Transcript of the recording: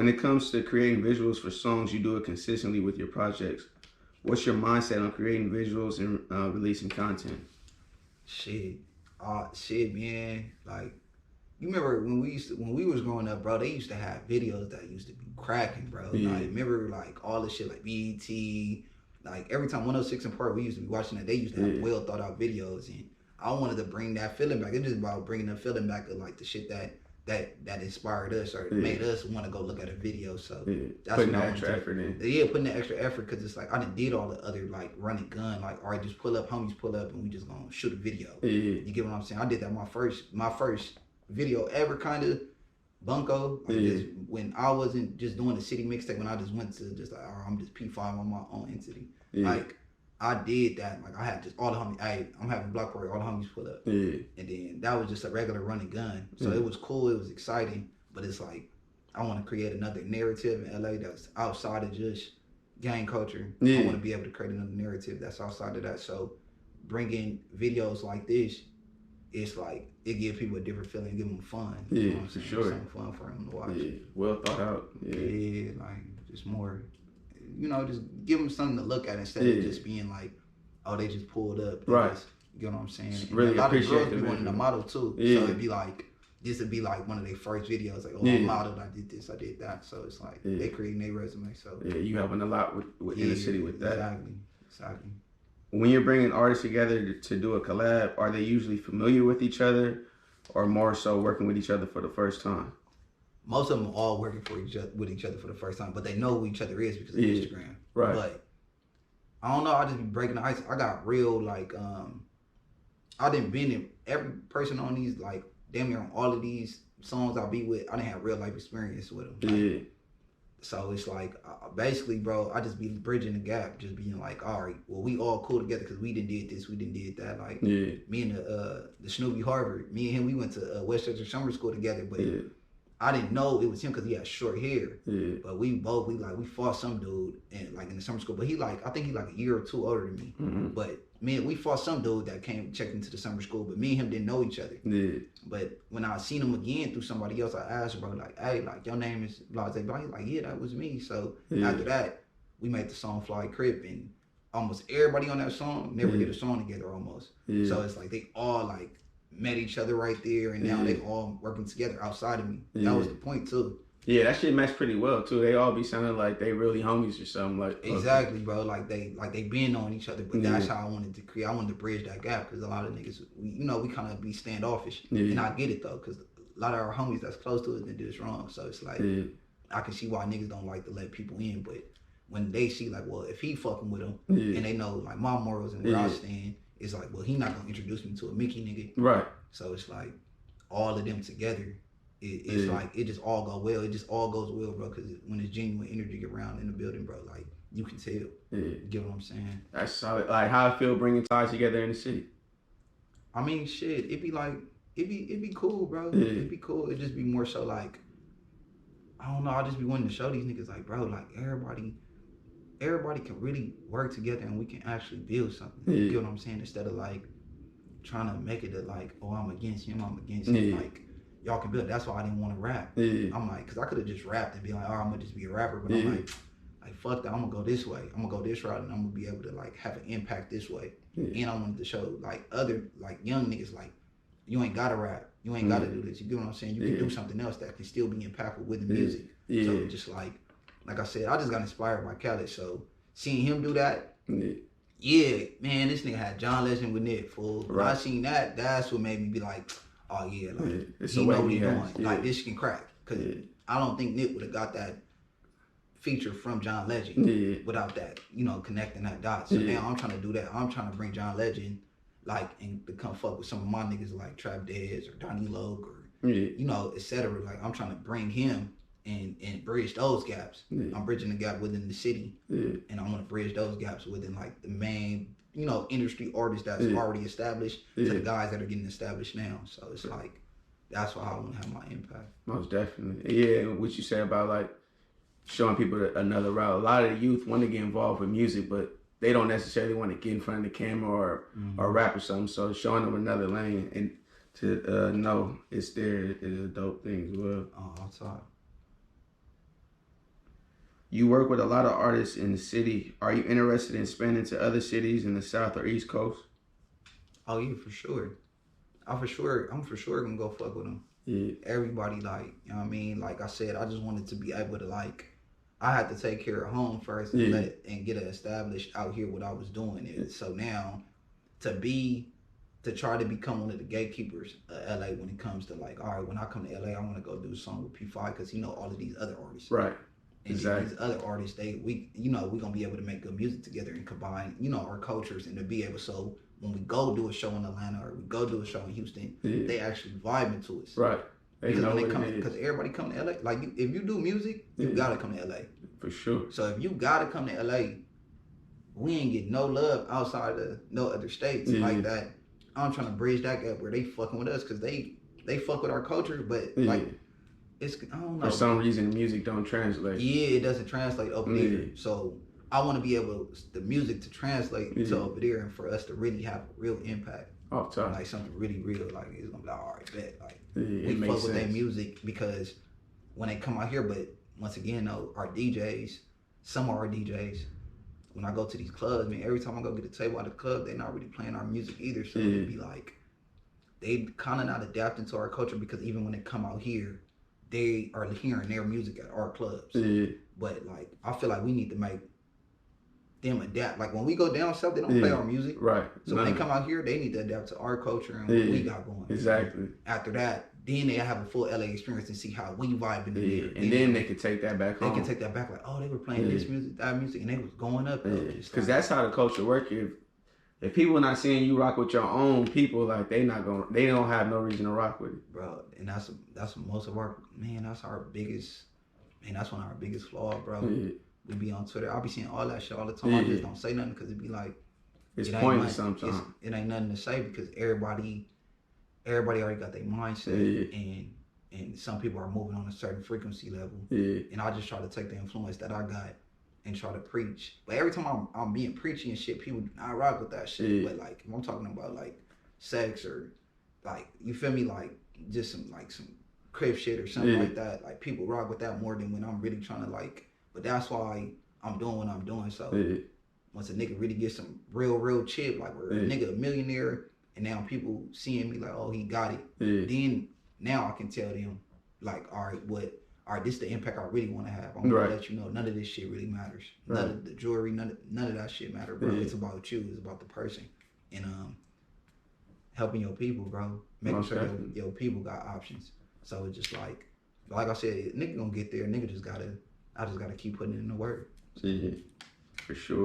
When it comes to creating visuals for songs, you do it consistently with your projects. What's your mindset on creating visuals and releasing content? Shit, man. Like, you remember when we was growing up, bro? They used to have videos that used to be cracking, bro. Yeah. Like, remember like all the shit like BET, like every time 106 in Park, we used to be watching that. They used to have well thought out videos, and I wanted to bring that feeling back. It's just about bringing the feeling back of like the shit that inspired us or made us want to go look at a video. So that's putting what that extra effort in. Yeah, putting that extra effort, because it's like I done did all the other like running gun, like all right, just pull up, homies pull up, and we just gonna shoot a video. You get what I'm saying? I did that my first video ever, kind of bunko. Like just when I wasn't just doing the city mixtape, when I just went to just like, all right, I'm just P5 on my own entity. Like I did that. Like I had just all the homies. Hey, I'm having a block party. All the homies pull up. And then that was just a regular running gun. So it was cool. It was exciting. But it's like I want to create another narrative in LA that's outside of just gang culture. I want to be able to create another narrative that's outside of that. So bringing videos like this, it's like it gives people a different feeling, give them fun. You know what I'm saying? For sure. Something fun for them to watch. Well thought out. Like just more. You know, just give them something to look at instead of just being like, oh, they just pulled up. Just, you know what I'm saying? Really a lot of girls be it, wanting to model too. So it'd be like, this would be like one of their first videos. Like, oh, I modeled, I did this, I did that. So it's like, they creating their resume. So you helping a lot with in the city with that. Exactly. When you're bringing artists together to do a collab, are they usually familiar with each other or more so working with each other for the first time? Most of them are all working with each other for the first time, but they know who each other is because of Instagram. Right. But I don't know. I just be breaking the ice. I got real like I didn't been in every person on these like damn near on all of these songs I be with. I didn't have real life experience with them. Like, so it's like basically, bro, I just be bridging the gap, just being like, all right, well, we all cool together because we done did this, we done did that. Like me and the Snoopy Harvard, me and him, we went to Westchester Summer School together, but. I didn't know it was him because he had short hair. But we fought some dude in the summer school. But I think he like a year or two older than me. But man, we fought some dude that came checked into the summer school. But me and him didn't know each other. But when I seen him again through somebody else, I asked bro like, hey, like your name is blah blah. He's like, yeah, that was me. So after that, we made the song Fly Crip, and almost everybody on that song never did a song together almost. So it's like they all like met each other right there, and now they all working together outside of me. That was the point too. Yeah, that shit matched pretty well too. They all be sounding like they really homies or something. Like exactly, bro. Like they been on each other, but that's how I wanted to create. I wanted to bridge that gap because a lot of niggas, we kind of be standoffish, and I get it though, because a lot of our homies that's close to us didn't do this wrong. So it's like I can see why niggas don't like to let people in, but when they see like, well, if he fucking with them, and they know like my morals and where I stand. It's like, well, he not gonna introduce me to a Mickey nigga. Right. So it's like all of them together. It's like it just all go well. It just all goes well, bro. Because when there's genuine energy around in the building, bro, like you can tell. You get what I'm saying? That's solid. Like how I feel bringing ties together in the city. I mean, shit. It'd be cool, bro. It'd be cool. It'd just be more so like, I don't know. I just be wanting to show these niggas like, bro, like everybody can really work together and we can actually build something. You get what I'm saying? Instead of like trying to make it like, oh, I'm against him, like y'all can build. That's why I didn't want to rap. I'm like, because I could have just rapped and be like, oh, I'm gonna just be a rapper, but I'm like fuck that, I'm gonna go this way. I'm gonna go this route and I'm gonna be able to like have an impact this way. And I wanted to show like other like young niggas like, you ain't gotta rap, you ain't gotta do this. You get what I'm saying? You can do something else that can still be impactful with the music. So just like I said, I just got inspired by Khaled, so seeing him do that, man, this nigga had John Legend with Nick, fool. When I seen that, that's what made me be like, oh yeah, like, he know what he doing. Like, this can crack. Because I don't think Nick would have got that feature from John Legend without that, connecting that dot. So now I'm trying to do that. I'm trying to bring John Legend, like, and to come fuck with some of my niggas like Trap Dez or Donnie Logue or, et cetera. Like, I'm trying to bring him and bridge those gaps. I'm bridging the gap within the city, and I want to bridge those gaps within like the main, industry artists that's already established to the guys that are getting established now. So it's like, that's why I want to have my impact. Most definitely. Yeah, what you say about like showing people another route. A lot of the youth want to get involved with music, but they don't necessarily want to get in front of the camera or rap or something. So showing them another lane and to know it's there is a dope thing as well. Oh, I'll talk. You work with a lot of artists in the city. Are you interested in expanding to other cities in the South or East Coast? Oh yeah, for sure. I'm for sure gonna go fuck with them. Yeah. Everybody, like, you know what I mean? Like I said, I just wanted to be able to, like, I had to take care of home first and get it established out here what I was doing. And so now to try to become one of the gatekeepers of LA when it comes to, like, all right, when I come to LA, I want to go do a song with PEE5 because he know all of these other artists. Right. And exactly. These other artists, we're gonna be able to make good music together and combine, our cultures, and to be able, so when we go do a show in Atlanta or we go do a show in Houston, they actually vibing to us. Right. Because when they come, because everybody come to LA. Like, if you do music, you gotta come to LA. For sure. So if you gotta come to LA, we ain't get no love outside of no other states like that. I'm trying to bridge that gap where they fucking with us because they fuck with our culture, but like it's, I don't know. For some reason, music don't translate. Yeah, it doesn't translate over there. So I want to be able the music to translate to over there, and for us to really have a real impact. Off top. Like something really real. Like it's gonna be like, all right, bet. Like we fuck with their music because when they come out here, but once again, though, our DJs, some of our DJs, when I go to these clubs, man, every time I go get a table at the club, they're not really playing our music either. So it'd be like, they kind of not adapting to our culture because even when they come out here, they are hearing their music at our clubs. But like, I feel like we need to make them adapt. Like when we go down south, they don't play our music. Right. So when they come out here, they need to adapt to our culture and what we got going. Exactly. After that, then they have a full LA experience and see how we vibe in the air. And then they can take that back home. They can take that back, like, oh, they were playing this music, that music, and they was going up. Because that's how the culture works. If people not seeing you rock with your own people, like they don't have no reason to rock with it, bro. And that's most of our, man. That's our biggest, man. That's one of our biggest flaws, bro. We be on Twitter. I be seeing all that shit all the time. I just don't say nothing because it be like, it's pointless sometimes. It ain't nothing to say because everybody already got their mindset, and some people are moving on a certain frequency level. And I just try to take the influence that I got and try to preach. But every time I'm being preachy and shit, people do not rock with that shit. But like, if I'm talking about like sex or like, you feel me, like just some crib shit or something like that, like people rock with that more than when I'm really trying to like. But that's why I'm doing what I'm doing. So once a nigga really gets some real chip, like we're a nigga a millionaire, and now people seeing me like, oh, he got it. Then now I can tell them like, all right, this is the impact I really want to have. I'm gonna let you know none of this shit really matters. None of the jewelry, none of that shit matter, bro. It's about you. It's about the person, and helping your people, bro. Making sure your people got options. So it's just like I said, nigga gonna get there. I just gotta keep putting in the work. For sure.